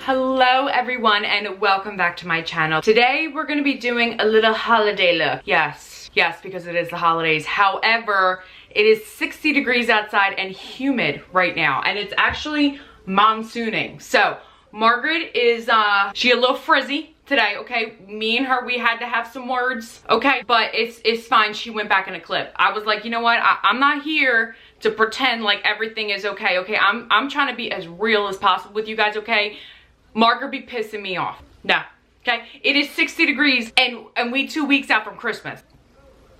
Hello everyone and welcome back to my channel. Today we're going to be doing a little holiday look. Yes, because it is the holidays. However, it is 60 degrees outside and humid right now, and it's actually monsooning. So Margaret is she a little frizzy today, okay? Me and her, we had to have some words, okay? But it's fine. She went back in a clip. I was like, you know what? I'm not here to pretend like everything is okay, okay? I'm trying to be as real as possible with you guys, okay? Margaret be pissing me off. No, okay? It is 60 degrees and we 2 weeks out from Christmas.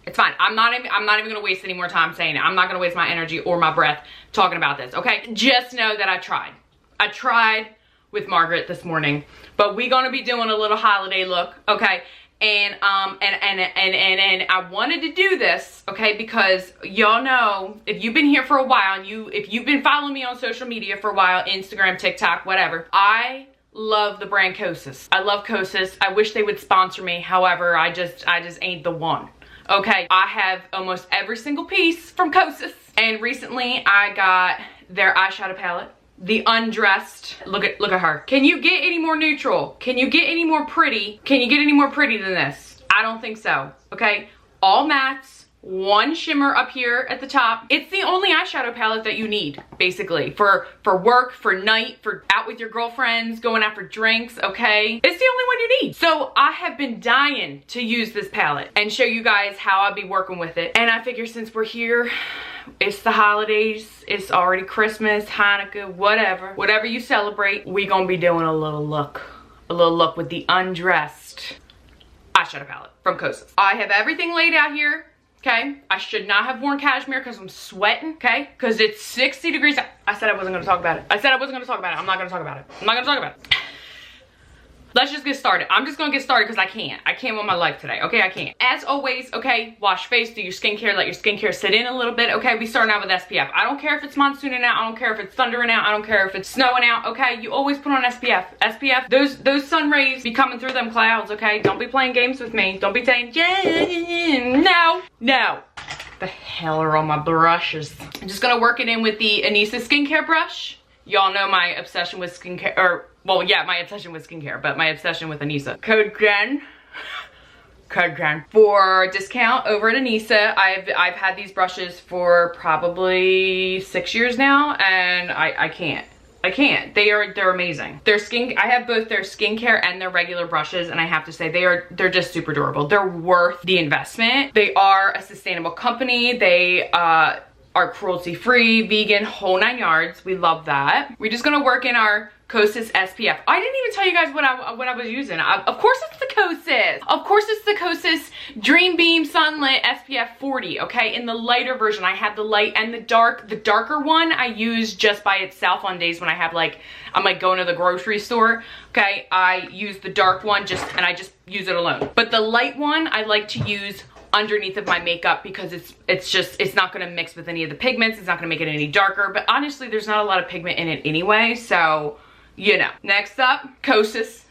It's fine. I'm not even gonna waste any more time saying it. I'm not gonna waste my energy or my breath talking about this, okay? Just know that I tried. I tried with Margaret this morning, but we're gonna be doing a little holiday look, okay? And I wanted to do this, okay, because y'all know, if you've been here for a while and if you've been following me on social media for a while, Instagram, TikTok, whatever, I love the brand KOSAS. I love KOSAS. I wish they would sponsor me. However, I just ain't the one. Okay, I have almost every single piece from KOSAS, and recently I got their eyeshadow palette. The Undressed. Look at her. Can you get any more neutral? Can you get any more pretty? Can you get any more pretty than this? I don't think so. Okay, all mattes, one shimmer up here at the top. It's the only eyeshadow palette that you need, basically, for work, for night, for out with your girlfriends, going out for drinks, okay? It's the only one you need. So I have been dying to use this palette and show you guys how I'll be working with it. And I figure since we're here, it's the holidays, it's already Christmas, Hanukkah, whatever you celebrate, we gonna be doing a little look with the Undressed eyeshadow palette from KOSAS. I have everything laid out here, okay? I should not have worn cashmere because I'm sweating, okay? Because it's 60 degrees. I said I wasn't gonna talk about it. I'm not gonna talk about it. Let's just get started. I'm just gonna get started because I can't with my life today, okay? I can't. As always, okay, wash face, do your skincare, let your skincare sit in a little bit, okay? We starting out with SPF. I don't care if it's monsooning out, I don't care if it's thundering out, I don't care if it's snowing out, okay? You always put on SPF. SPF, those sun rays be coming through them clouds, okay? Don't be playing games with me. Don't be saying, yeah, no. The hell are all my brushes? I'm just gonna work it in with the Anissa skincare brush. Y'all know my obsession with skincare, or, well, yeah, my obsession with skincare, but my obsession with Anissa. Code GREN for discount over at Anissa. I've had these brushes for probably 6 years now, and I can't. They're amazing. I have both their skincare and their regular brushes, and I have to say they're just super durable. They're worth the investment. They are a sustainable company. They are cruelty-free, vegan, whole 9 yards. We love that. We're just gonna work in our KOSAS SPF. I didn't even tell you guys what I was using. Of course it's the KOSAS. Of course it's the KOSAS DreamBeam Sunlit SPF 40, okay? In the lighter version, I have the light and the dark. The darker one I use just by itself on days when I have I'm going to the grocery store, okay? I use the dark one and I just use it alone. But the light one I like to use underneath of my makeup because it's not gonna mix with any of the pigments. It's not gonna make it any darker, but honestly there's not a lot of pigment in it anyway, so you know. Next up, KOSAS.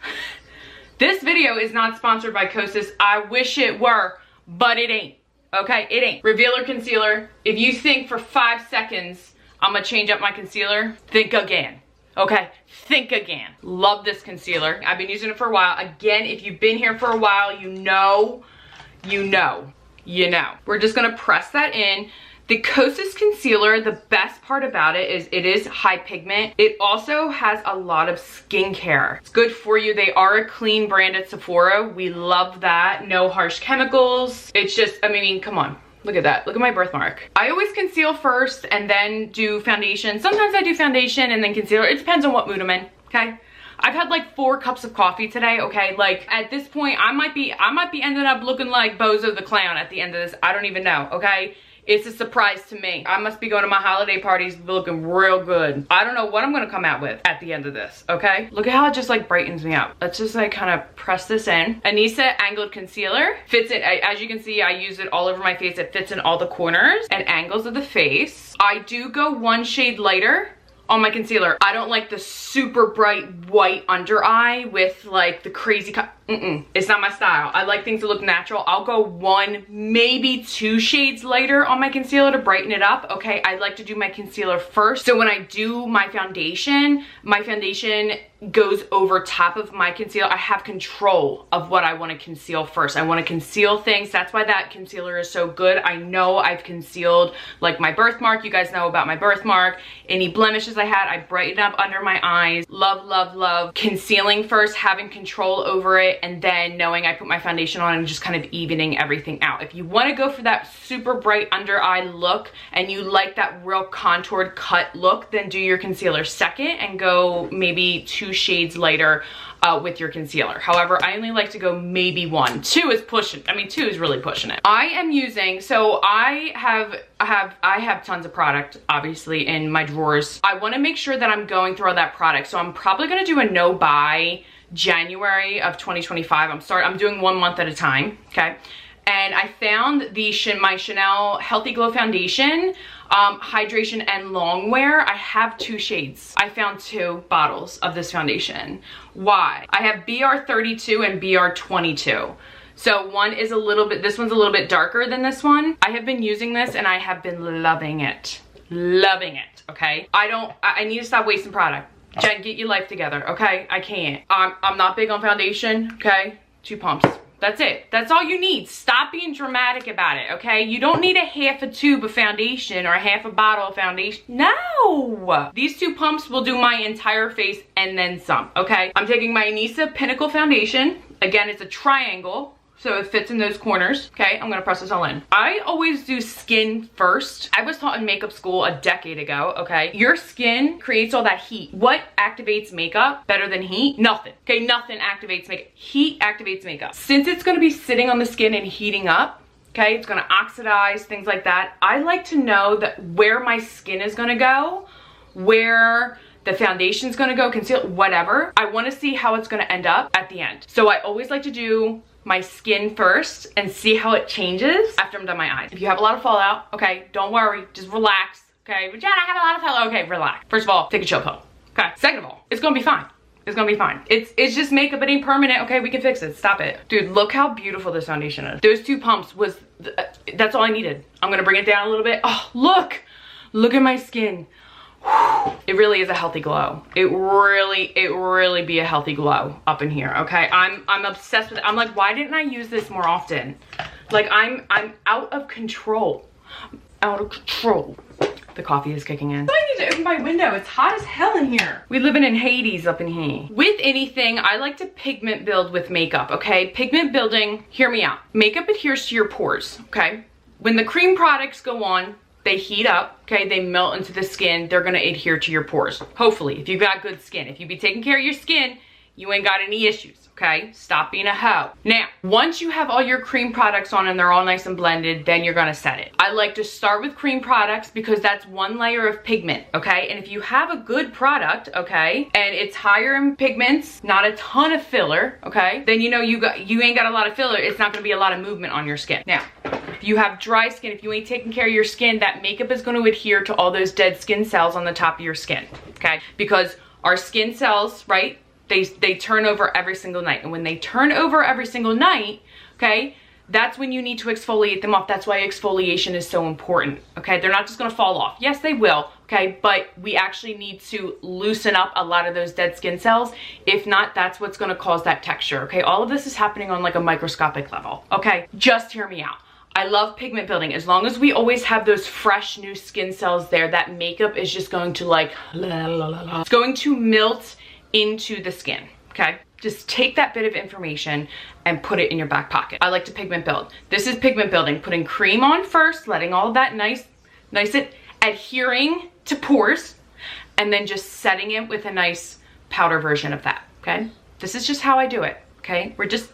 This video is not sponsored by KOSAS. I wish it were, but it ain't, okay? It ain't. Revealer concealer. If you think for 5 seconds I'm gonna change up my concealer, think again. Okay, think again. Love this concealer. I've been using it for a while. Again, if you've been here for a while, you know. We're just gonna press that in. The KOSAS concealer, the best part about it is it is high pigment. It also has a lot of skincare. It's good for you. They are a clean brand at Sephora. We love that. No harsh chemicals. It's just, I mean, come on. Look at that. Look at my birthmark. I always conceal first and then do foundation. Sometimes I do foundation and then concealer. It depends on what mood I'm in, okay? I've had 4 cups of coffee today, okay? At this point, I might be ending up looking like Bozo the Clown at the end of this. I don't even know, okay? It's a surprise to me. I must be going to my holiday parties looking real good. I don't know what I'm gonna come out with at the end of this, okay? Look at how it just brightens me up. Let's just kind of press this in. Anissa Angled Concealer. Fits it, as you can see, I use it all over my face. It fits in all the corners and angles of the face. I do go 1 shade lighter on my concealer. I don't like the super bright white under eye with the crazy cut. It's not my style. I like things to look natural. I'll go 1, maybe 2 shades lighter on my concealer to brighten it up, okay? I like to do my concealer first. So when I do my foundation goes over top of my concealer. I have control of what I want to conceal first. I want to conceal things. That's why that concealer is so good. I know I've concealed like my birthmark. You guys know about my birthmark. Any blemishes I had, I brighten up under my eyes. Love, love, love concealing first, having control over it, and then knowing I put my foundation on and just kind of evening everything out. If you want to go for that super bright under eye look and you like that real contoured cut look, then do your concealer second and go maybe 2 shades lighter with your concealer. However, I only like to go maybe 1. 2 is pushing. I mean, 2 is really pushing it. I am using, so I have tons of product obviously in my drawers. I want to make sure that I'm going through all that product. So I'm probably going to do a no buy January of 2025. I'm doing 1 month at a time, okay? And I found my Chanel Healthy Glow Foundation, Hydration and Long Wear. I have 2 shades. I found 2 bottles of this foundation. Why? I have BR32 and BR22. So one is this one's a little bit darker than this one. I have been using this and I have been loving it. Loving it, okay? I need to stop wasting product. Jen, get your life together, okay? I can't. I'm not big on foundation, okay? 2 pumps. That's it. That's all you need. Stop being dramatic about it, okay? You don't need a half a tube of foundation or a half a bottle of foundation. No! These 2 pumps will do my entire face and then some, okay? I'm taking my Anissa Pinnacle Foundation. Again, it's a triangle, so it fits in those corners, okay? I'm gonna press this all in. I always do skin first. I was taught in makeup school a decade ago, okay? Your skin creates all that heat. What activates makeup better than heat? Nothing, okay? Nothing activates makeup. Heat activates makeup. Since it's gonna be sitting on the skin and heating up, okay, it's gonna oxidize, things like that. I like to know that where my skin is gonna go, where the foundation's gonna go, conceal, whatever. I wanna see how it's gonna end up at the end. So I always like to do my skin first and see how it changes after I'm done my eyes. If you have a lot of fallout, okay, don't worry, just relax, okay? But Jen, I have a lot of fallout, okay, relax. First of all, take a chill pill, okay? Second of all, it's gonna be fine. It's gonna be fine. It's just makeup, it ain't permanent, okay? We can fix it, stop it. Dude, look how beautiful this foundation is. Those 2 pumps that's all I needed. I'm gonna bring it down a little bit. Oh, look at my skin. It really is a healthy glow. It really be a healthy glow up in here, okay? I'm obsessed with it. I'm like, why didn't I use this more often? Like, I'm out of control. Out of control. The coffee is kicking in. I need to open my window. It's hot as hell in here. We living in Hades up in here. With anything, I like to pigment build with makeup, okay? Pigment building, hear me out. Makeup adheres to your pores, okay? When the cream products go on, they heat up, okay? They melt into the skin. They're gonna adhere to your pores. Hopefully, if you've got good skin. If you be taking care of your skin, you ain't got any issues, okay? Stop being a hoe. Now, once you have all your cream products on and they're all nice and blended, then you're gonna set it. I like to start with cream products because that's 1 layer of pigment, okay? And if you have a good product, okay, and it's higher in pigments, not a ton of filler, okay, then you know you ain't got a lot of filler. It's not gonna be a lot of movement on your skin. Now, if you have dry skin, if you ain't taking care of your skin, that makeup is going to adhere to all those dead skin cells on the top of your skin, okay? Because our skin cells, right, they turn over every single night. And when they turn over every single night, okay, that's when you need to exfoliate them off. That's why exfoliation is so important, okay? They're not just going to fall off. Yes, they will, okay? But we actually need to loosen up a lot of those dead skin cells. If not, that's what's going to cause that texture, okay? All of this is happening on like a microscopic level, okay? Just hear me out. I love pigment building. As long as we always have those fresh new skin cells there, that makeup is just going to like, it's going to melt into the skin, okay? Just take that bit of information and put it in your back pocket. I like to pigment build. This is pigment building. Putting cream on first, letting all of that nice it, adhering to pores, and then just setting it with a nice powder version of that, okay? This is just how I do it, okay? We're just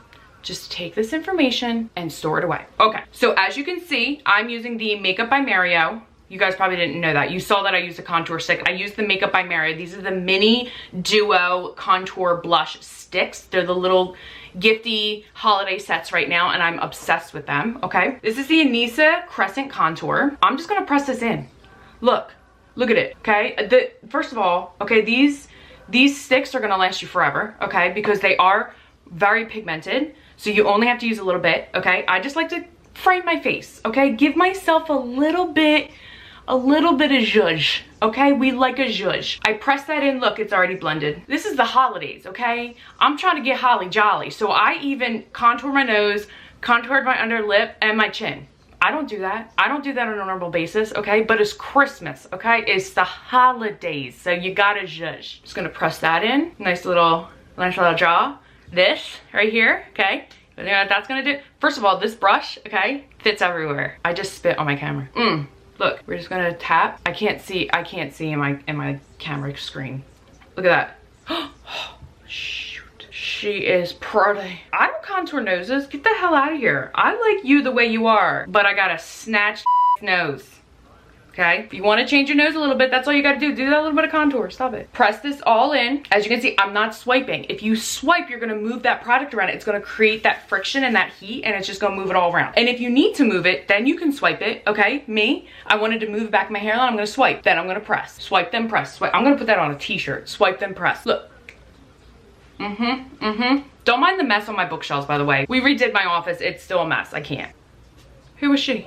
take this information and store it away. Okay, so as you can see, I'm using the Makeup by Mario. You guys probably didn't know that. You saw that I used a contour stick. I used the Makeup by Mario. These are the mini duo contour blush sticks. They're the little gifty holiday sets right now, and I'm obsessed with them, okay? This is the Anissa Crescent Contour. I'm just gonna press this in. Look at it, okay? First of all, okay, these sticks are gonna last you forever, okay? Because they are very pigmented, so you only have to use a little bit, okay? I just like to frame my face, okay? Give myself a little bit of zhuzh, okay? We like a zhuzh. I press that in, look, it's already blended. This is the holidays, okay? I'm trying to get holly jolly, so I even contour my nose, contoured my under lip, and my chin. I don't do that. I don't do that on a normal basis, okay? But it's Christmas, okay? It's the holidays, so you gotta zhuzh. Just gonna press that in. Nice little jaw. This right here, okay? You know what that's gonna do? First of all, this brush, okay, fits everywhere. I just spit on my camera. Look, we're just gonna tap. I can't see in my camera screen. Look at that. Shoot. She is pretty. I don't contour noses. Get the hell out of here. I like you the way you are, but I got a snatched nose. Okay, if you want to change your nose a little bit, that's all you got to do. Do that little bit of contour. Stop it. Press this all in. As you can see, I'm not swiping. If you swipe, you're going to move that product around. It's going to create that friction and that heat, and it's just going to move it all around. And if you need to move it, then you can swipe it. Okay, me, I wanted to move back my hairline. I'm going to swipe. Then I'm going to press. Swipe, then press. Swipe. I'm going to put that on a t-shirt. Swipe, then press. Look. Don't mind the mess on my bookshelves, by the way. We redid my office. It's still a mess. I can't. Who is she?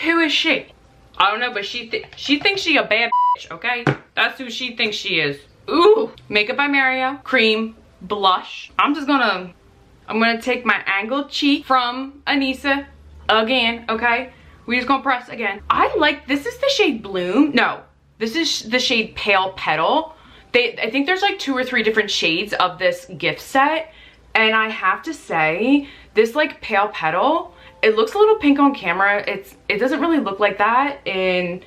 Who is she? I don't know, but she thinks she a bad bitch, okay? That's who she thinks she is. Ooh. Makeup by Mario. Cream. Blush. I'm gonna take my angled cheek from Anissa again, okay? We just gonna press again. I like, this is the shade Bloom. No, this is the shade Pale Petal. I think there's like 2 or 3 different shades of this gift set. And I have to say, this like Pale Petal, it looks a little pink on camera. It doesn't really look like that in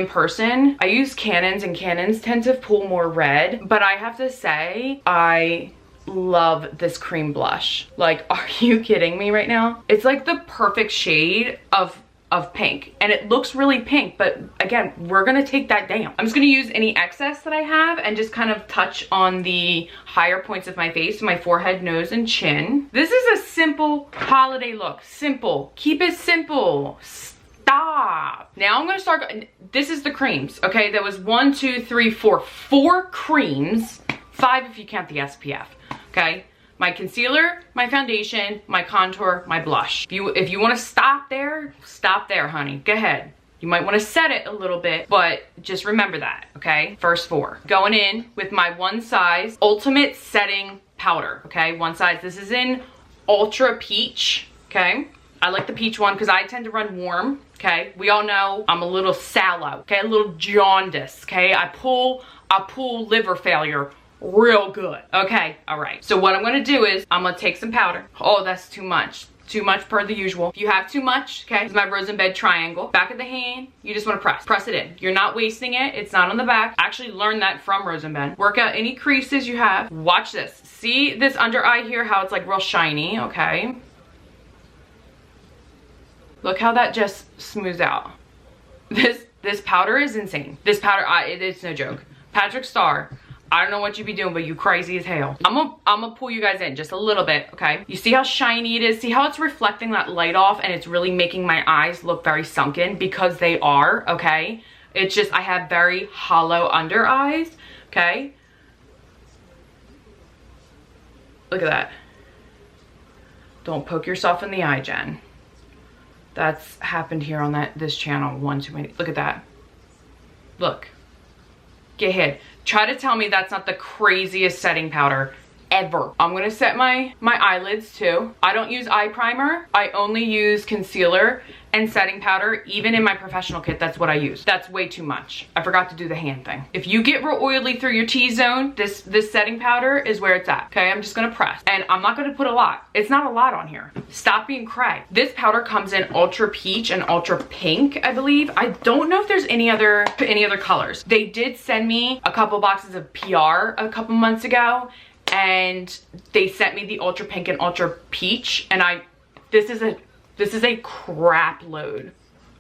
person. I use Canons, and Canons tend to pull more red, but I have to say, I love this cream blush. Like, are you kidding me right now? It's like the perfect shade of pink, and it looks really pink, but again, we're gonna take that down. I'm just gonna use any excess that I have and just kind of touch on the higher points of my face, my forehead, nose, and chin. This is a simple holiday look. Simple. Keep it simple. Stop. Now I'm gonna start, this is the creams, okay? There was 1, 2, 3, 4. 4 creams, 5 if you count the SPF, okay? My concealer, my foundation, my contour, my blush. If you want to stop there, honey. Go ahead. You might want to set it a little bit, but just remember that, okay? First 4. Going in with my One Size Ultimate Setting Powder, okay? One Size. This is in Ultra Peach, okay? I like the peach one because I tend to run warm, okay? We all know I'm a little sallow, okay? A little jaundice, okay? I pull liver failure real good. Okay, all right. So what I'm gonna do is I'm gonna take some powder. Oh, that's too much. Too much per the usual. If you have too much, okay, it's my rose and bed triangle. Back of the hand, you just wanna press it in. You're not wasting it. It's not on the back. I actually learned that from Rose and Bed. Work out any creases you have. Watch this. See this under eye here, how it's like real shiny, okay? Look how that just smooths out. This powder is insane. This powder, it's no joke. Patrick Starr, I don't know what you be doing, but you crazy as hell. I'm gonna pull you guys in just a little bit, okay? You see how shiny it is? See how it's reflecting that light off, and it's really making my eyes look very sunken, because they are, okay? It's just, I have very hollow under eyes, okay? Look at that. Don't poke yourself in the eye, Jen. That's happened here on this channel one too many. Look at that. Look. Get hit. Try to tell me that's not the craziest setting powder ever. I'm gonna set my eyelids too. I don't use eye primer. I only use concealer and setting powder. Even in my professional kit, that's what I use. That's way too much. I forgot to do the hand thing. If you get real oily through your T-zone, this setting powder is where it's at. Okay, I'm just gonna press. And I'm not gonna put a lot. It's not a lot on here. Stop being cray. This powder comes in Ultra Peach and Ultra Pink, I believe. I don't know if there's any other colors. They did send me a couple boxes of PR a couple months ago, and they sent me the Ultra Pink and Ultra Peach, and this is a crap load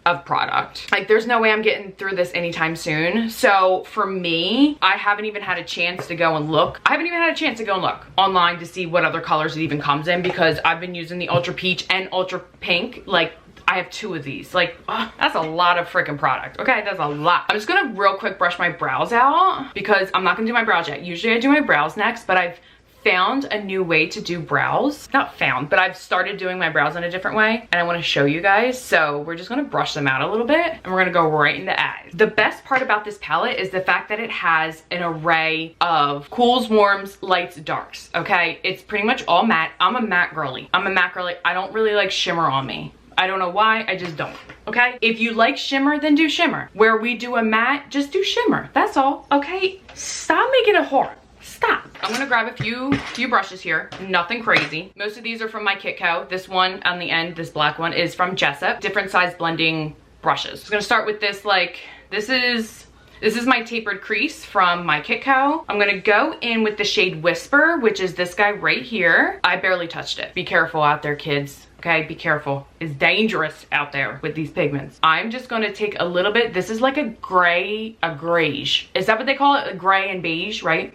of product. Like, there's no way I'm getting through this anytime soon. So for me, I haven't even had a chance to go and look. I haven't even had a chance to go and look online to see what other colors it even comes in, because I've been using the Ultra Peach and Ultra Pink. Like, I have 2 of these. Like, that's a lot of freaking product. Okay, that's a lot. I'm just gonna real quick brush my brows out, because I'm not gonna do my brows yet. Usually I do my brows next, but I've found a new way to do brows. Not found, but I've started doing my brows in a different way and I want to show you guys. So we're just gonna brush them out a little bit and we're gonna go right into eyes. The best part about this palette is the fact that it has an array of cools, warms, lights, darks, okay? It's pretty much all matte. I'm a matte girly. I don't really like shimmer on me. I don't know why, I just don't, okay? If you like shimmer, then do shimmer. Where we do a matte, just do shimmer, that's all, okay? Stop making it hard, stop. I'm gonna grab a few brushes here, nothing crazy. Most of these are from my Kitco. This one on the end, this black one, is from Jessup. Different size blending brushes. I'm gonna start with this, like, this is my tapered crease from my Kitco. I'm gonna go in with the shade Whisper, which is this guy right here. I barely touched it. Be careful out there, kids. Okay, be careful. It's dangerous out there with these pigments. I'm just gonna take a little bit. This is like a grayish. Is that what they call it? A gray and beige, right?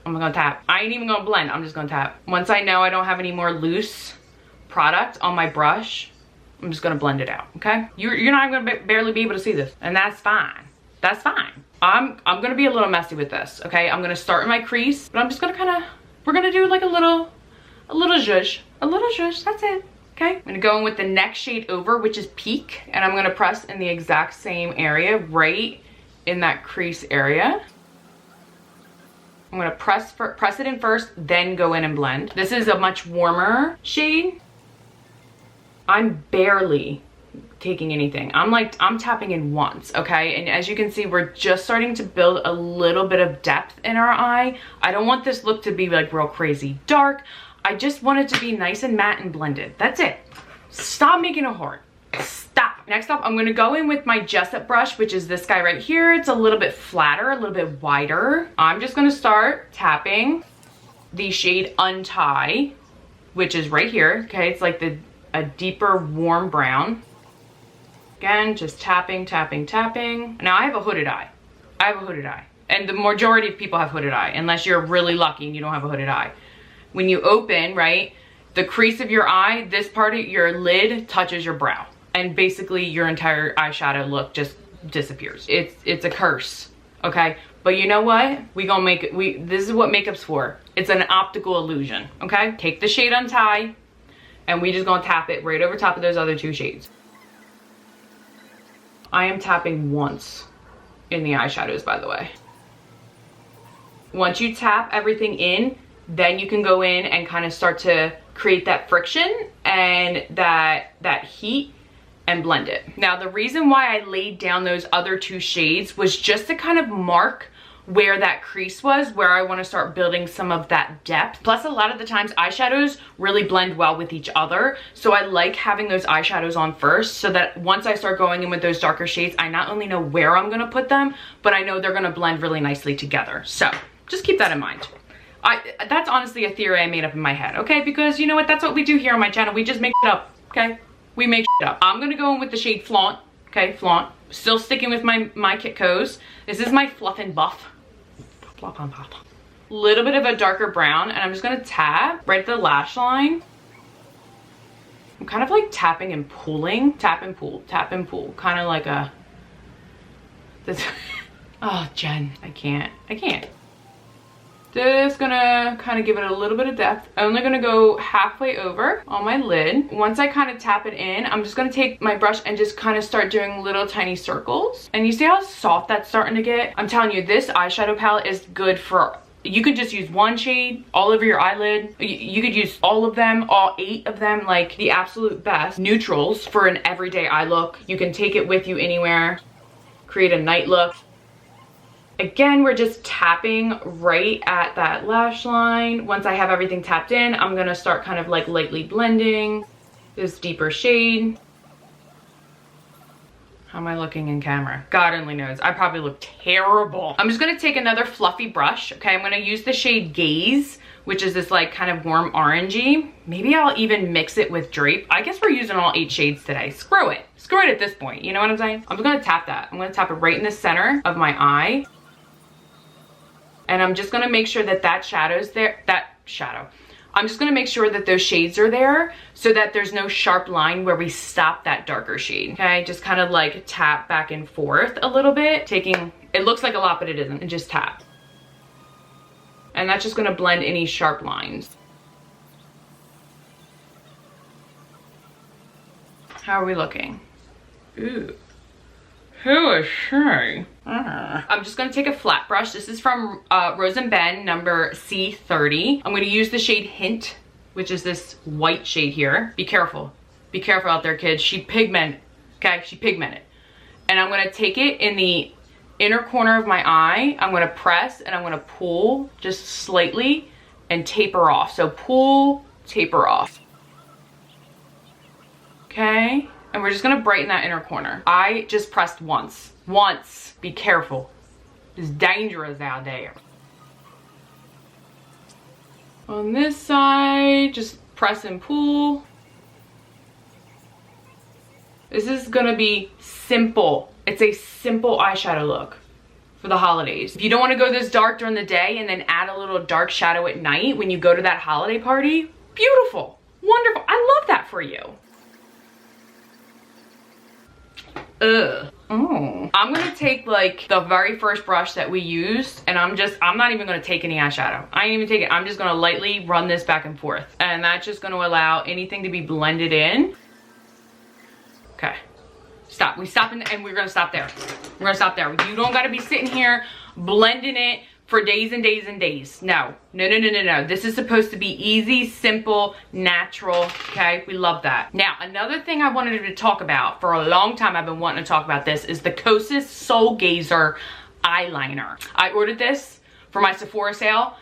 I'm gonna tap. I ain't even gonna blend, I'm just gonna tap. Once I know I don't have any more loose product on my brush, I'm just gonna blend it out, okay? You're not even gonna barely be able to see this, and that's fine. That's fine. I'm gonna be a little messy with this, okay? I'm gonna start in my crease, but I'm just gonna we're gonna do like a little zhuzh. A little zhuzh, that's it. Okay, I'm gonna go in with the next shade over, which is Peak, and I'm gonna press in the exact same area, right in that crease area. I'm gonna press it in first, then go in and blend. This is a much warmer shade. I'm barely taking anything. I'm tapping in once, okay? And as you can see, we're just starting to build a little bit of depth in our eye. I don't want this look to be like real crazy dark. I just want it to be nice and matte and blended. That's it. Stop making it hard. Stop. Next up, I'm gonna go in with my Jessup brush, which is this guy right here. It's a little bit flatter, a little bit wider. I'm just gonna start tapping the shade Untie, which is right here, okay? It's like a deeper warm brown. Again, just tapping, tapping, tapping. Now I have a hooded eye. And the majority of people have hooded eye, unless you're really lucky and you don't have a hooded eye. When you open, right, the crease of your eye, this part of your lid touches your brow. And basically your entire eyeshadow look just disappears. It's a curse, okay? But you know what? This is what makeup's for. It's an optical illusion, okay? Take the shade Untie, and we just gonna tap it right over top of those other two shades. I am tapping once in the eyeshadows, by the way. Once you tap everything in, then you can go in and kind of start to create that friction and that heat and blend it. Now, the reason why I laid down those other two shades was just to kind of mark where that crease was, where I want to start building some of that depth. Plus, a lot of the times eyeshadows really blend well with each other. So I like having those eyeshadows on first so that once I start going in with those darker shades, I not only know where I'm going to put them, but I know they're going to blend really nicely together. So just keep that in mind. That's honestly a theory I made up in my head, okay? Because you know what? That's what we do here on my channel. We just make it up, okay? We make it up. I'm gonna go in with the shade Flaunt, okay? Flaunt. Still sticking with my Kitcos. This is my Fluff and Buff. Little bit of a darker brown, and I'm just gonna tap right at the lash line. I'm kind of like tapping and pulling. Tap and pull, tap and pull. Kind of like a... Oh, Jen, I can't. Just gonna kind of give it a little bit of depth. I'm only gonna go halfway over on my lid. Once I kind of tap it in, I'm just gonna take my brush and just kind of start doing little tiny circles. And you see how soft that's starting to get? I'm telling you, this eyeshadow palette is good for, you could just use one shade all over your eyelid. You could use all of them, all 8 of them, like the absolute best. Neutrals for an everyday eye look. You can take it with you anywhere. Create a night look. Again, we're just tapping right at that lash line. Once I have everything tapped in, I'm gonna start kind of like lightly blending this deeper shade. How am I looking in camera? God only knows. I probably look terrible. I'm just gonna take another fluffy brush, okay? I'm gonna use the shade Gaze, which is this like kind of warm orangey. Maybe I'll even mix it with Drape. I guess we're using all 8 shades today. Screw it. Screw it at this point. You know what I'm saying? I'm just gonna tap that. I'm gonna tap it right in the center of my eye. And I'm just gonna make sure that that shadow's there, I'm just gonna make sure that those shades are there so that there's no sharp line where we stop that darker shade, okay? Just kind of like tap back and forth a little bit, it looks like a lot, but it isn't, and just tap. And that's just gonna blend any sharp lines. How are we looking? Ooh. Who is she? I'm just gonna take a flat brush. This is from Rose & Ben, number C30. I'm gonna use the shade Hint, which is this white shade here. Be careful. Be careful out there, kids. She pigmented, okay? She pigmented. And I'm gonna take it in the inner corner of my eye. I'm gonna press and I'm gonna pull just slightly and taper off. So pull, taper off. Okay? And we're just gonna brighten that inner corner. I just pressed once. Once. Be careful. It's dangerous out there. On this side, just press and pull. This is gonna be simple. It's a simple eyeshadow look for the holidays. If you don't wanna go this dark during the day and then add a little dark shadow at night when you go to that holiday party, beautiful, wonderful. I love that for you. Ugh. Oh. I'm gonna take like the very first brush that we used, and I'm not even gonna take any eyeshadow. I ain't even take it. I'm just gonna lightly run this back and forth. And that's just gonna allow anything to be blended in. Okay. Stop. We stop and we're gonna stop there. We're gonna stop there. You don't gotta be sitting here blending it for days and days and days. No. No, no, no, no, no. This is supposed to be easy, simple, natural, okay? We love that. Now, another thing I wanted to talk about, for a long time I've been wanting to talk about this, is the KOSAS Soul Gazer eyeliner. I ordered this for my Sephora sale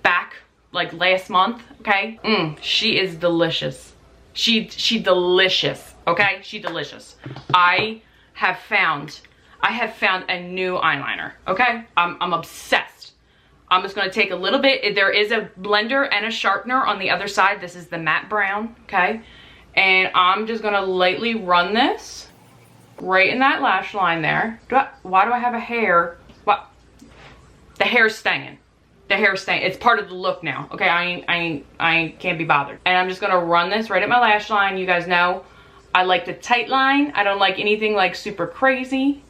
back like last month, okay? She is delicious. She delicious, okay? She delicious. I have found a new eyeliner, okay? I'm obsessed. I'm just gonna take a little bit. There is a blender and a sharpener on the other side. This is the matte brown, okay? And I'm just gonna lightly run this right in that lash line there. Why do I have a hair? What? The hair's staying. The hair's staying. It's part of the look now, okay? I can't be bothered. And I'm just gonna run this right at my lash line. You guys know I like the tight line. I don't like anything like super crazy.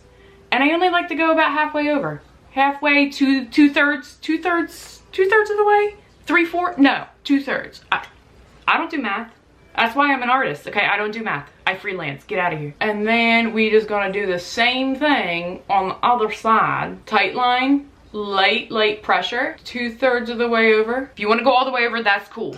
And I only like to go about halfway over. Halfway to two-thirds of the way? 3/4? No, 2/3. I don't do math. That's why I'm an artist, okay? I don't do math. I freelance. Get out of here. And then we just gonna do the same thing on the other side. Tight line, light pressure, 2/3 of the way over. If you wanna go all the way over, that's cool.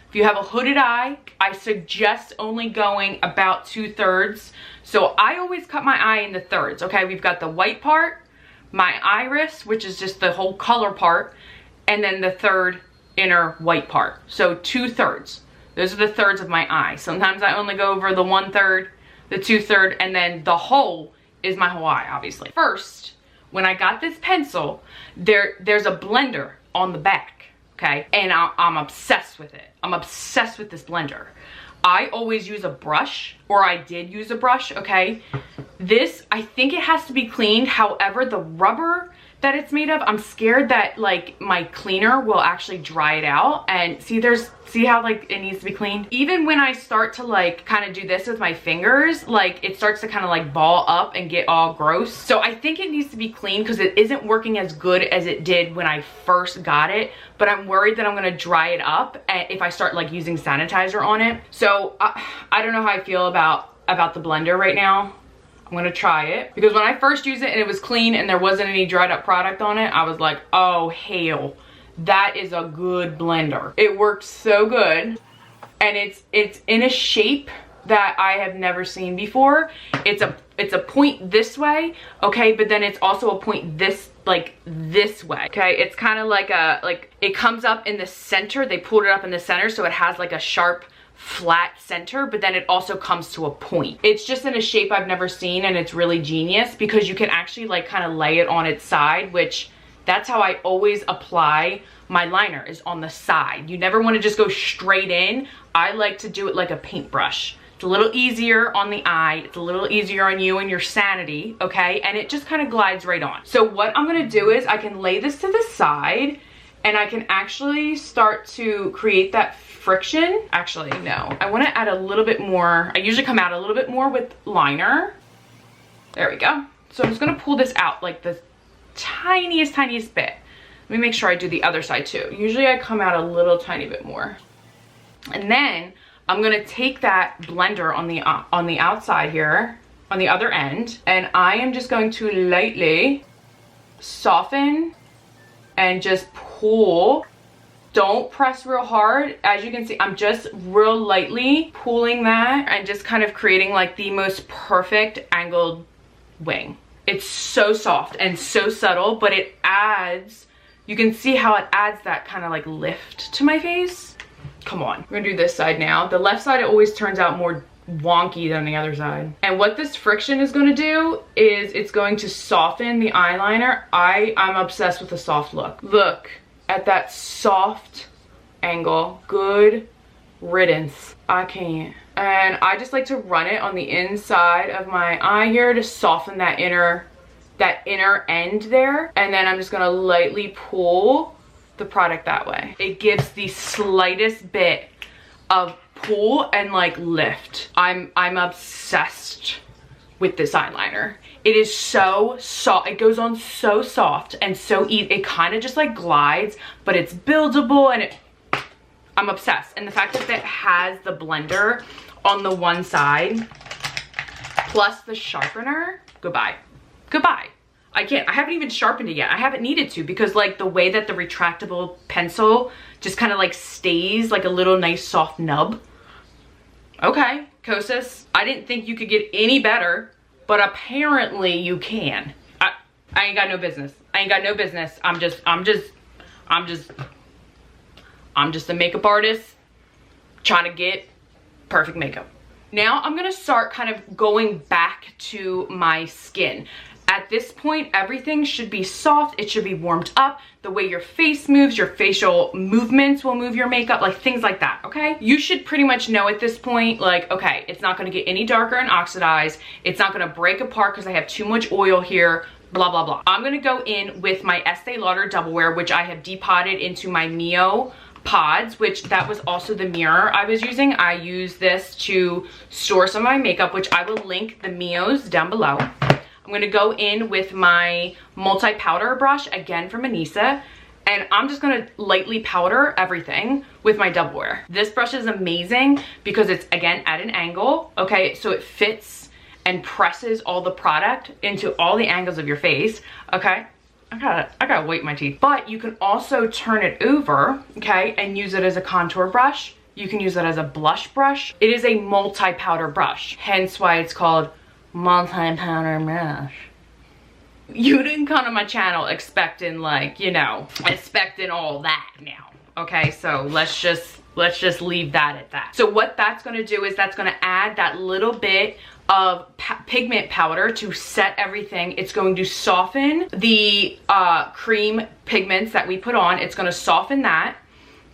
If you have a hooded eye, I suggest only going about 2/3. So I always cut my eye into thirds, okay? We've got the white part, my iris, which is just the whole color part, and then the third inner white part. So 2/3. Those are the thirds of my eye. Sometimes I only go over the 1/3, the 2/3, and then the whole is my whole eye, obviously. First, when I got this pencil, there's a blender on the back, okay? And I'm obsessed with it. I'm obsessed with this blender. I always use a brush, or I did use a brush, okay? This, I think it has to be cleaned. However, the rubber that it's made of, I'm scared that like my cleaner will actually dry it out. And see how like it needs to be cleaned? Even when I start to like kind of do this with my fingers, like it starts to kind of like ball up and get all gross. So I think it needs to be cleaned because it isn't working as good as it did when I first got it. But I'm worried that I'm gonna dry it up if I start like using sanitizer on it. So I don't know how I feel about the blender right now. I'm gonna try it because when I first used it and it was clean and there wasn't any dried up product on it, I was like, oh hell, that is a good blender. It works so good, and it's in a shape that I have never seen before. It's a point this way, okay, but then it's also a point this way, okay? It's kind of like it comes up in the center. They pulled it up in the center so it has like a sharp flat center, but then it also comes to a point. It's just in a shape I've never seen, and it's really genius because you can actually like kind of lay it on its side, which that's how I always apply my liner, is on the side. You never want to just go straight in. I like to do it like a paintbrush. It's a little easier on the eye. It's a little easier on you and your sanity, okay? And it just kind of glides right on. So what I'm gonna do is I can lay this to the side and I can actually start to create that friction. Actually, no, I want to add a little bit more. I usually come out a little bit more with liner. There we go. So I'm just going to pull this out like the tiniest bit. Let me make sure I do the other side too. Usually I come out a little tiny bit more. And then I'm gonna take that blender on the outside here, on the other end, and I am just going to lightly soften and just pull. Don't press real hard. As you can see, I'm just real lightly pulling that and just kind of creating like the most perfect angled wing. It's so soft and so subtle, but it adds, you can see how it adds that kind of like lift to my face. Come on, we're gonna do this side now. The left side, it always turns out more wonky than the other side. And what this friction is gonna do is it's going to soften the eyeliner. I'm obsessed with a soft look. Look at that soft angle. Good riddance. I can't. And I just like to run it on the inside of my eye here to soften that inner end there. And then I'm just gonna lightly pull the product that way. It gives the slightest bit of pull and like lift. I'm obsessed with this eyeliner. It is so soft. It goes on so soft and so easy. It kind of just like glides, but it's buildable, and I'm obsessed. And the fact that it has the blender on the one side plus the sharpener, goodbye. Goodbye. I can't. I haven't even sharpened it yet. I haven't needed to, because like the way that the retractable pencil just kind of like stays like a little nice soft nub. Okay, KOSAS, I didn't think you could get any better, but apparently you can. I ain't got no business. I ain't got no business. I'm just a makeup artist trying to get perfect makeup. Now I'm gonna start kind of going back to my skin. At this point, everything should be soft. It should be warmed up. The way your face moves, your facial movements will move your makeup, like things like that, okay? You should pretty much know at this point, like, okay, it's not gonna get any darker and oxidized. It's not gonna break apart because I have too much oil here, blah, blah, blah. I'm gonna go in with my Estee Lauder Double Wear, which I have depotted into my Mio pods, which that was also the mirror I was using. I use this to store some of my makeup, which I will link the Mios down below. I'm gonna go in with my multi-powder brush, again from Anissa, and I'm just gonna lightly powder everything with my Double Wear. This brush is amazing because it's, again, at an angle, okay? So it fits and presses all the product into all the angles of your face, okay? I gotta whiten my teeth. But you can also turn it over, okay, and use it as a contour brush. You can use it as a blush brush. It is a multi-powder brush, hence why it's called multi-powder brush. You didn't come to my channel expecting, like, you know, expecting all that now, okay? So let's just leave that at that. So what that's gonna do is that's gonna add that little bit of pigment powder to set everything. It's going to soften the cream pigments that we put on. It's gonna soften that,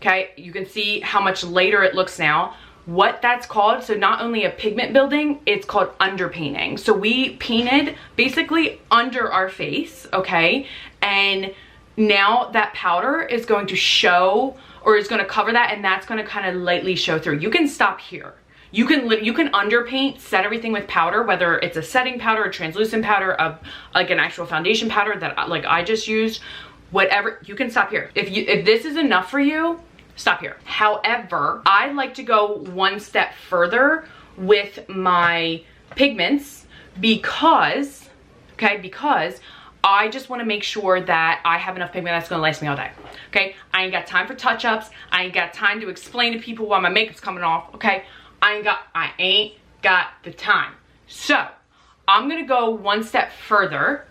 okay? You can see how much lighter it looks now. What that's called, so not only a pigment building, it's called underpainting. So we painted basically under our face, okay? And now that powder is going to show, or is gonna cover that, and that's gonna kind of lightly show through. You can stop here. You can underpaint, set everything with powder, whether it's a setting powder, a translucent powder, like an actual foundation powder that like I just used, whatever, you can stop here. If this is enough for you, stop here. However, I like to go one step further with my pigments because I just want to make sure that I have enough pigment that's going to last me all day, okay? I ain't got time for touch-ups. I ain't got time to explain to people why my makeup's coming off, okay? I ain't got the time. So I'm going to go one step further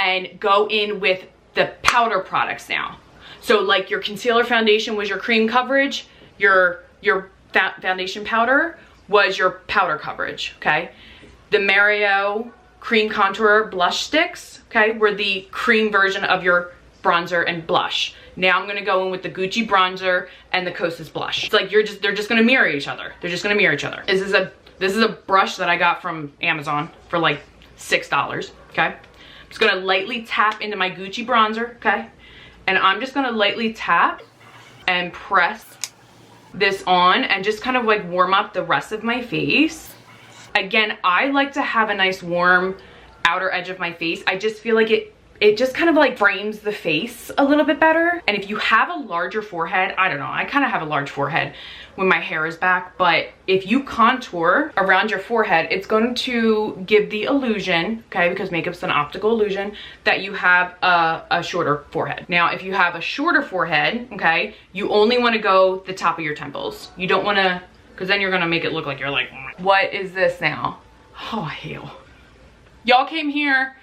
and go in with the powder products now. So like your concealer foundation was your cream coverage, your foundation powder was your powder coverage, okay? The Mario cream contour blush sticks, okay, were the cream version of your bronzer and blush. Now I'm gonna go in with the Gucci bronzer and the KOSAS blush. It's like they're just gonna mirror each other. They're just gonna mirror each other. This is a brush that I got from Amazon for like $6, okay? I'm just gonna lightly tap into my Gucci bronzer, okay? And I'm just gonna lightly tap and press this on and just kind of like warm up the rest of my face. Again, I like to have a nice warm outer edge of my face. I just feel like it just kind of like frames the face a little bit better. And if you have a larger forehead, I don't know, I kind of have a large forehead when my hair is back, but if you contour around your forehead, it's going to give the illusion, okay, because makeup's an optical illusion, that you have a shorter forehead. Now, if you have a shorter forehead, okay, you only want to go the top of your temples. You don't want to, because then you're going to make it look like you're like, what is this now? Oh, hell. Y'all came here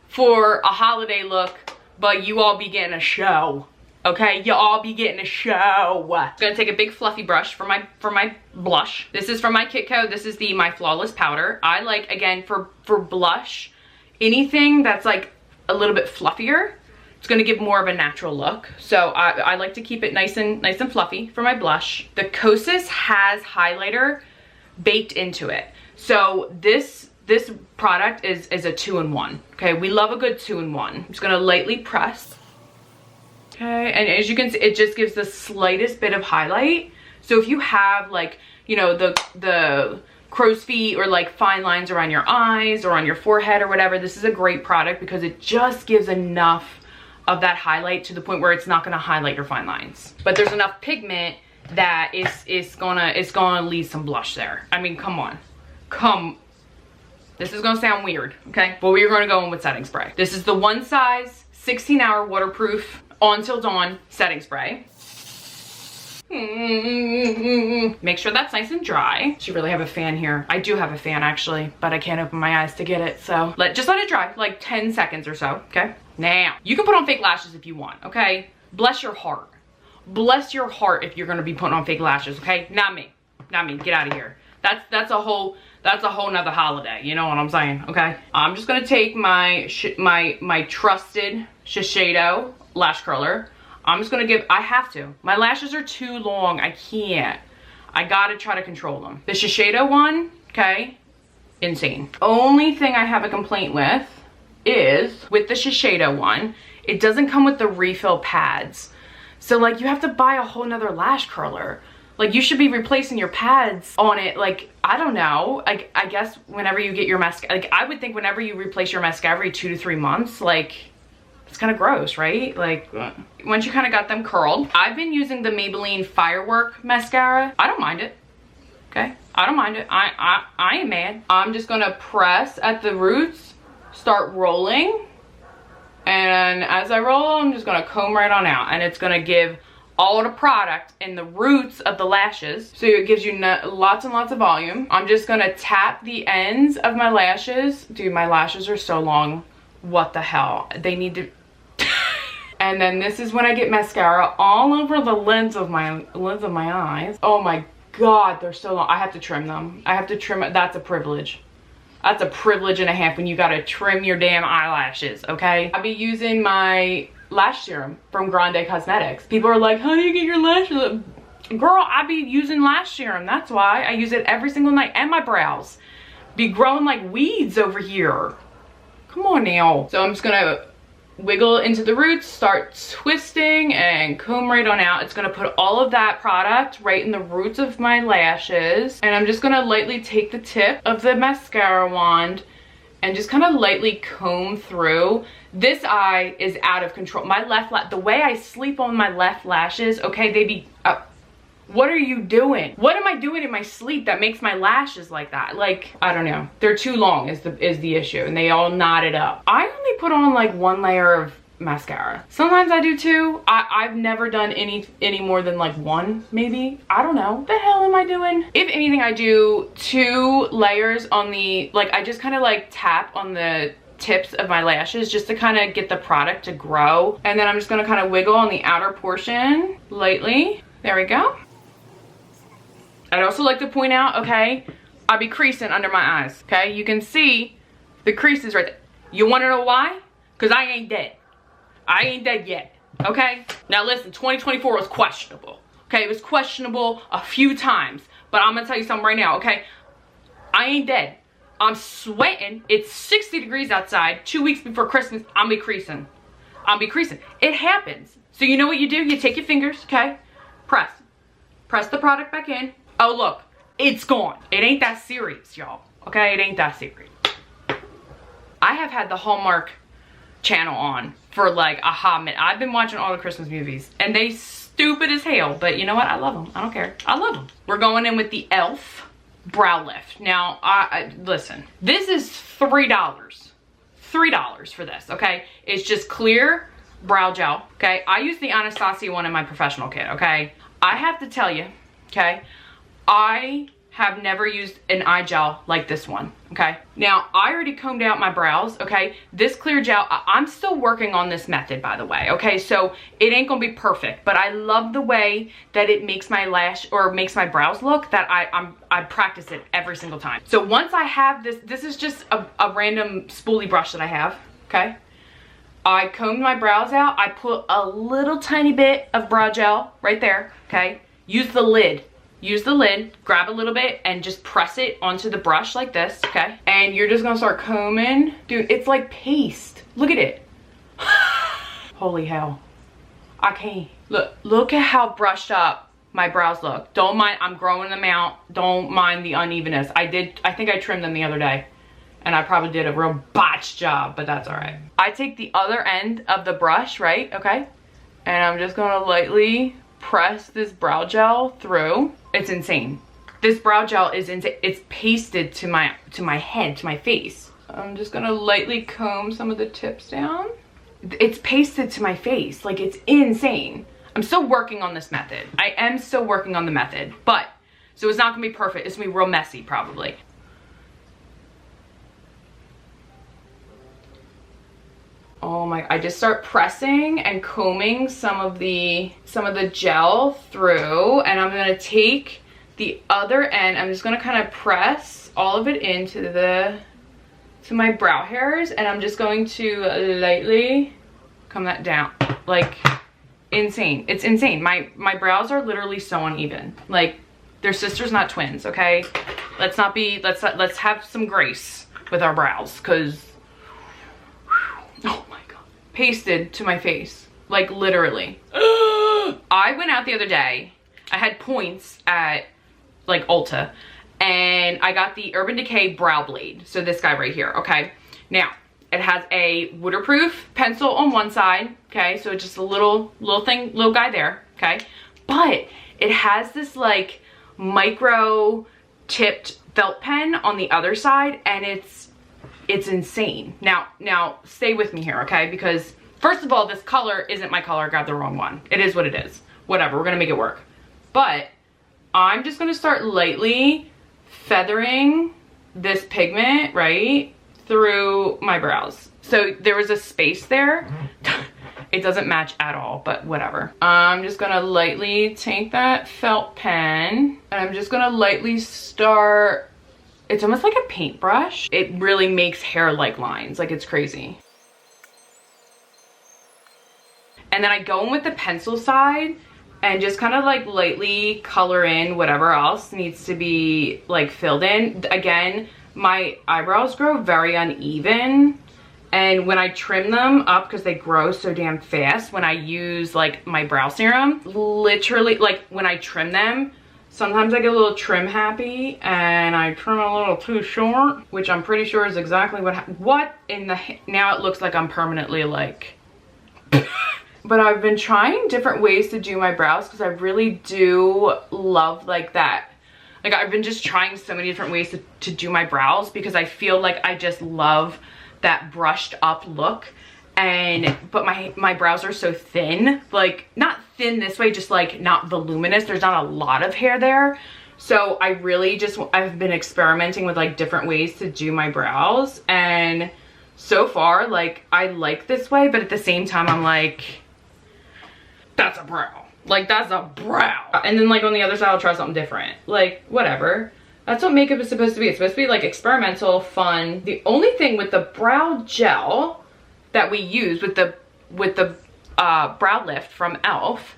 for a holiday look, but you all be getting a show. Okay, you all be getting a show. I'm gonna take a big fluffy brush for my blush. This is from my Kitco. This is the My Flawless powder. I like, again, for blush, anything that's like a little bit fluffier, it's gonna give more of a natural look. So I like to keep it nice and fluffy for my blush. The KOSAS has highlighter baked into it. So this product is a 2-in-1. Okay, we love a good 2-in-1. I'm just gonna lightly press. Okay, and as you can see, it just gives the slightest bit of highlight. So if you have, like, you know, the crow's feet or like fine lines around your eyes or on your forehead or whatever, this is a great product because it just gives enough of that highlight to the point where it's not gonna highlight your fine lines. But there's enough pigment that it's gonna leave some blush there. I mean, come on. This is gonna sound weird, okay? But we're gonna go in with setting spray. This is the One Size 16-hour waterproof On Till Dawn setting spray. Make sure that's nice and dry. Should really have a fan here. I do have a fan actually, but I can't open my eyes to get it. So just let it dry, like 10 seconds or so, okay? Now, you can put on fake lashes if you want, okay? Bless your heart. Bless your heart if you're gonna be putting on fake lashes, okay? Not me, not me, get out of here. That's a whole nother holiday, you know what I'm saying, okay? I'm just gonna take my trusted Shiseido lash curler. I'm just gonna I have to. My lashes are too long, I can't. I gotta try to control them. The Shiseido one, okay, insane. Only thing I have a complaint with is, with the Shiseido one, it doesn't come with the refill pads. So like you have to buy a whole nother lash curler. Like you should be replacing your pads on it, like, I don't know, like I guess whenever you get your mascara, like I would think whenever you replace your mascara every 2 to 3 months, like it's kind of gross, right? Like once you kind of got them curled. I've been using the Maybelline Firework mascara. I don't mind it, okay? I don't mind it, I ain't mad. I'm just gonna press at the roots, start rolling, and as I roll, I'm just gonna comb right on out, and it's gonna give all the product in the roots of the lashes, so it gives you lots and lots of volume. I'm just gonna tap the ends of my lashes. Dude, my lashes are so long. What the hell? They need to... And then this is when I get mascara all over the lids of my eyes. Oh my God, they're so long. I have to trim them. I have to trim it. That's a privilege. That's a privilege and a half when you gotta trim your damn eyelashes, okay? I'll be using my lash serum from Grande Cosmetics. People are like, how do you get your lashes? Girl, I be using lash serum. That's why I use it every single night. And my brows be growing like weeds over here. Come on now. So I'm just gonna wiggle into the roots, start twisting, and comb right on out. It's gonna put all of that product right in the roots of my lashes. And I'm just gonna lightly take the tip of the mascara wand and just kind of lightly comb through. This eye is out of control. My left the way I sleep on my left lashes, okay, they be what are you doing? What am I doing in my sleep that makes my lashes like that? Like, I don't know. They're too long is the issue, and they all knotted up. I only put on like 1 layer of mascara. Sometimes I do 2. I've never done any more than like 1, maybe. I don't know. What the hell am I doing? If anything, I do 2 layers on the, like, I just kind of like tap on the tips of my lashes just to kind of get the product to grow. And then I'm just gonna kind of wiggle on the outer portion lightly. There we go. I'd also like to point out, okay, I'll be creasing under my eyes, okay? You can see the creases right there. You wanna know why? Because I ain't dead. I ain't dead yet, okay? Now listen, 2024 was questionable, okay? It was questionable a few times, but I'm gonna tell you something right now, okay? I ain't dead. I'm sweating. It's 60 degrees outside. 2 weeks before Christmas, I'll be creasing. I'll be creasing. It happens. So you know what you do? You take your fingers, okay? Press the product back in. Oh, look, it's gone. It ain't that serious, y'all. Okay, it ain't that serious. I have had the Hallmark channel on for like a hot minute. I've been watching all the Christmas movies and they stupid as hell, but you know what? I love them. I don't care. I love them. We're going in with the e.l.f. brow lift. Now, listen, this is $3. $3 for this, okay? It's just clear brow gel, okay? I use the Anastasia one in my professional kit, okay? I have to tell you, okay, I have never used an eye gel like this one, okay? Now, I already combed out my brows, okay? This clear gel, I'm still working on this method, by the way, okay? So it ain't gonna be perfect, but I love the way that it makes my makes my brows look, that I practice it every single time. So once I have this is just a random spoolie brush that I have, okay? I combed my brows out. I put a little tiny bit of brow gel right there, okay? Use the lid, grab a little bit and just press it onto the brush like this, okay? And you're just gonna start combing. Dude, it's like paste. Look at it. Holy hell. I can't. Look at how brushed up my brows look. Don't mind, I'm growing them out. Don't mind the unevenness. I think I trimmed them the other day. And I probably did a real botched job, but that's all right. I take the other end of the brush, right, okay? And I'm just gonna lightly press this brow gel through. It's insane. This brow gel is insane. It's pasted to my head, to my face. I'm just gonna lightly comb some of the tips down. It's pasted to my face, like it's insane. I'm still working on this method. I am still working on the method, but, so it's not gonna be perfect. It's gonna be real messy, probably. Oh my, I just start pressing and combing some of the gel through, and I'm gonna take the other end, I'm just gonna kind of press all of it into my brow hairs, and I'm just going to lightly comb that down. Like, insane. It's insane. My brows are literally so uneven. Like, they're sisters, not twins, okay? Let's have some grace with our brows, because oh my god, pasted to my face, like literally. I went out the other day, I had points at like Ulta, and I got the Urban Decay Brow Blade. So this guy right here, okay? Now, it has a waterproof pencil on one side, okay? So it's just a little guy there, okay? But it has this like micro tipped felt pen on the other side, and it's insane. Now stay with me here, okay? Because first of all, this color isn't my color. I got the wrong one. It is what it is. Whatever, we're gonna make it work. But I'm just gonna start lightly feathering this pigment, right, through my brows. So there was a space there. It doesn't match at all, but whatever. I'm just gonna lightly take that felt pen, and I'm just gonna lightly start. It's almost like a paintbrush. It really makes hair-like lines, like it's crazy. And then I go in with the pencil side and just kind of like lightly color in whatever else needs to be like filled in. Again, my eyebrows grow very uneven, and when I trim them up, because they grow so damn fast, when I use like my brow serum, literally like when I trim them, sometimes I get a little trim happy and I trim a little too short, which I'm pretty sure is exactly what in the, now it looks like I'm permanently like, but I've been trying different ways to do my brows because I really do love like that. Like I've been just trying so many different ways to do my brows because I feel like I just love that brushed up look. But my brows are so thin, like not thin this way, just like not voluminous. There's not a lot of hair there. So I really I've been experimenting with like different ways to do my brows. And so far, like I like this way, but at the same time, I'm like, that's a brow. Like that's a brow. And then like on the other side, I'll try something different. Like whatever. That's what makeup is supposed to be. It's supposed to be like experimental, fun. The only thing with the brow gel that we use with the brow lift from e.l.f.,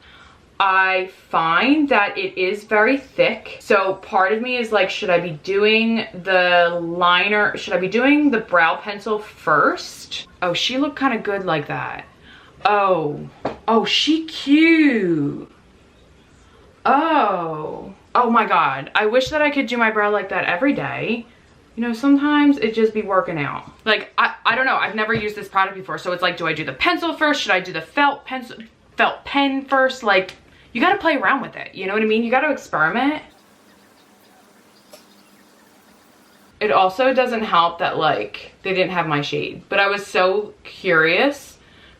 I find that it is very thick. So part of me is like, should I be doing the liner? Should I be doing the brow pencil first? Oh, she looked kind of good like that. Oh, she cute. Oh my God. I wish that I could do my brow like that every day. You know, sometimes it just be working out. Like, I don't know. I've never used this product before. So it's like, do I do the pencil first? Should I do the felt pen first? Like, you got to play around with it. You know what I mean? You got to experiment. It also doesn't help that like they didn't have my shade, but I was so curious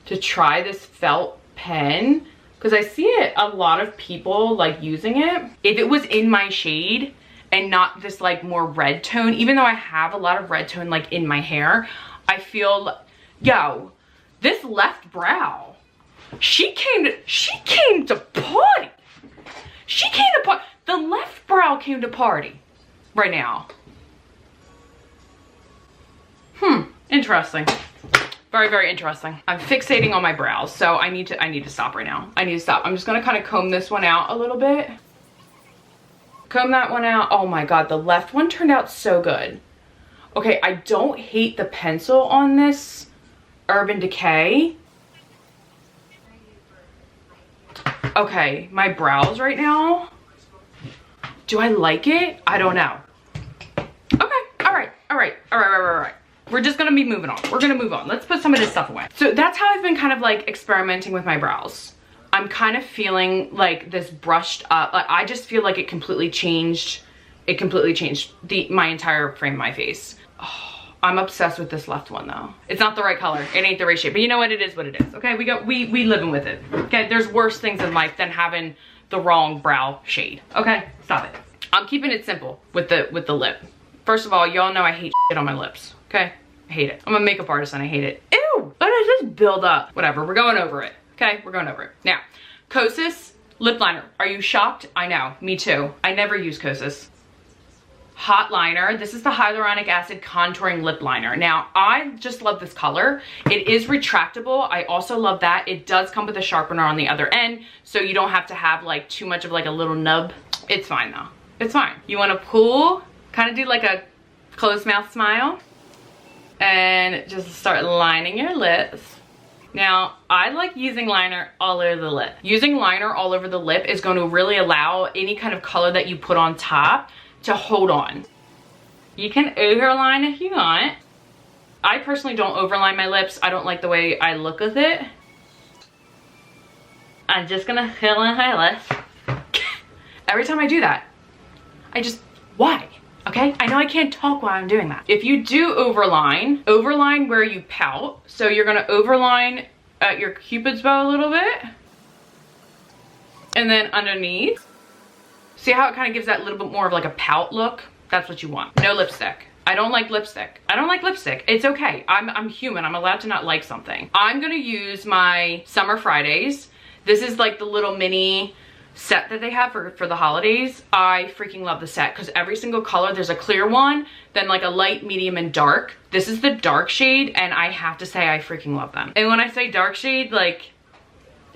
to try this felt pen because I see it a lot of people like using it. If it was in my shade and not this like more red tone, even though I have a lot of red tone like in my hair, I feel, yo, this left brow, she came to party. She came to party. The left brow came to party right now. Interesting. Very, very interesting. I'm fixating on my brows, so I need to stop right now. I need to stop. I'm just gonna kind of comb this one out a little bit. Comb that one out. Oh my God, the left one turned out so good. Okay, I don't hate the pencil on this Urban Decay. Okay, my brows right now. Do I like it? I don't know. Okay, all right. We're just gonna be moving on. We're gonna move on. Let's put some of this stuff away. So that's how I've been kind of like experimenting with my brows. I'm kind of feeling like this brushed up, like I just feel like it completely changed my entire frame of my face. Oh, I'm obsessed with this left one though. It's not the right color. It ain't the right shape, but you know what? It is what it is. Okay, we living with it. Okay, there's worse things in life than having the wrong brow shade. Okay, stop it. I'm keeping it simple with the lip. First of all, y'all know I hate shit on my lips. Okay, I hate it. I'm a makeup artist and I hate it. Ew, what does this build up? Whatever, we're going over it. Okay, we're going over it. Now, KOSAS lip liner. Are you shocked? I know, me too. I never use KOSAS. Hot liner. This is the hyaluronic acid contouring lip liner. Now, I just love this color. It is retractable. I also love that. It does come with a sharpener on the other end, so you don't have to have like too much of like a little nub. It's fine though. It's fine. You want to pull, kind of do like a closed mouth smile, and just start lining your lips. Now, I like using liner all over the lip. Using liner all over the lip is going to really allow any kind of color that you put on top to hold on. You can overline if you want. I personally don't overline my lips. I don't like the way I look with it. I'm just gonna fill in my lips. Every time I do that, why? Okay, I know I can't talk while I'm doing that. If you do overline where you pout. So you're gonna overline at your cupid's bow a little bit. And then underneath. See how it kind of gives that little bit more of like a pout look? That's what you want. No lipstick. I don't like lipstick. I don't like lipstick. It's okay. I'm human. I'm allowed to not like something. I'm gonna use my Summer Fridays. This is like the little mini set that they have for the holidays. I freaking love the set because every single color, there's a clear one, then like a light, medium, and dark. This is the dark shade, and I have to say I freaking love them. And when I say dark shade, like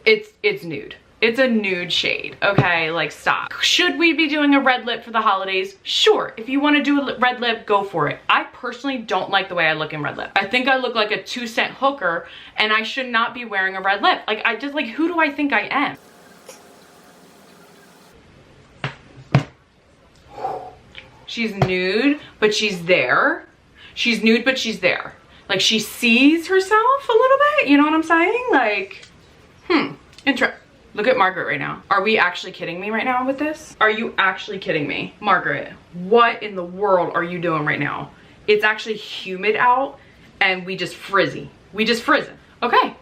it's nude. It's a nude shade, okay? Like, stop. Should we be doing a red lip for the holidays? Sure, if you wanna do a red lip, go for it. I personally don't like the way I look in red lip. I think I look like a 2-cent hooker, and I should not be wearing a red lip. Like, who do I think I am? She's nude, but she's there. She's nude, but she's there. Like, she sees herself a little bit, you know what I'm saying? Like, Look at Margaret right now. Are we actually kidding me right now with this? Are you actually kidding me? Margaret, what in the world are you doing right now? It's actually humid out and we just frizzy. We just frizzing. Okay.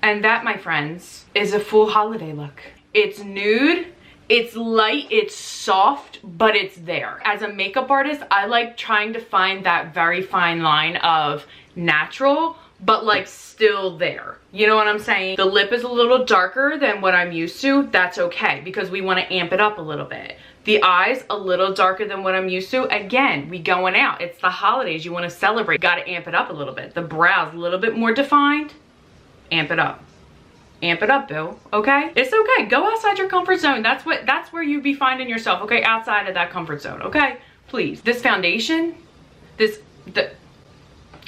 And that, my friends, is a full holiday look. It's nude, it's light, it's soft, but it's there. As a makeup artist, I like trying to find that very fine line of natural, but like still there. You know what I'm saying? The lip is a little darker than what I'm used to. That's okay, because we want to amp it up a little bit. The eyes a little darker than what I'm used to. Again, we going out. It's the holidays. You want to celebrate. Got to amp it up a little bit. The brows a little bit more defined. Amp it up. Amp it up, Bill. Okay? It's okay. Go outside your comfort zone. That's where you be finding yourself. Okay? Outside of that comfort zone. Okay? Please. This foundation,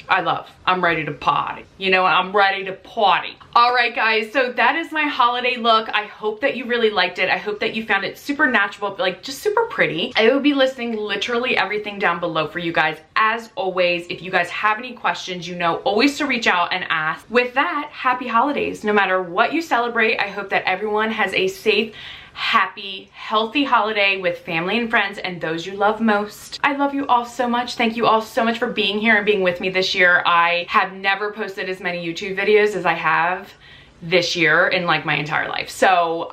I'm ready to party. You know, I'm ready to party. All right, guys, so that is my holiday look. I hope that you really liked it. I hope that you found it super natural, like just super pretty. I will be listing literally everything down below for you guys. As always, if you guys have any questions, you know always to reach out and ask. With that, happy holidays. No matter what you celebrate, I hope that everyone has a safe, happy, healthy holiday with family and friends and those you love most. I love you all so much. Thank you all so much for being here and being with me this year. I have never posted as many YouTube videos as I have this year in like my entire life. So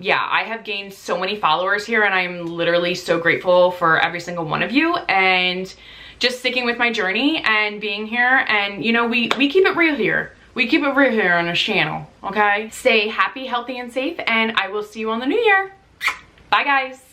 yeah, I have gained so many followers here and I'm literally so grateful for every single one of you and just sticking with my journey and being here. And you know, we keep it real here. We keep it real here on this channel, okay? Stay happy, healthy, and safe, and I will see you on the new year. Bye, guys.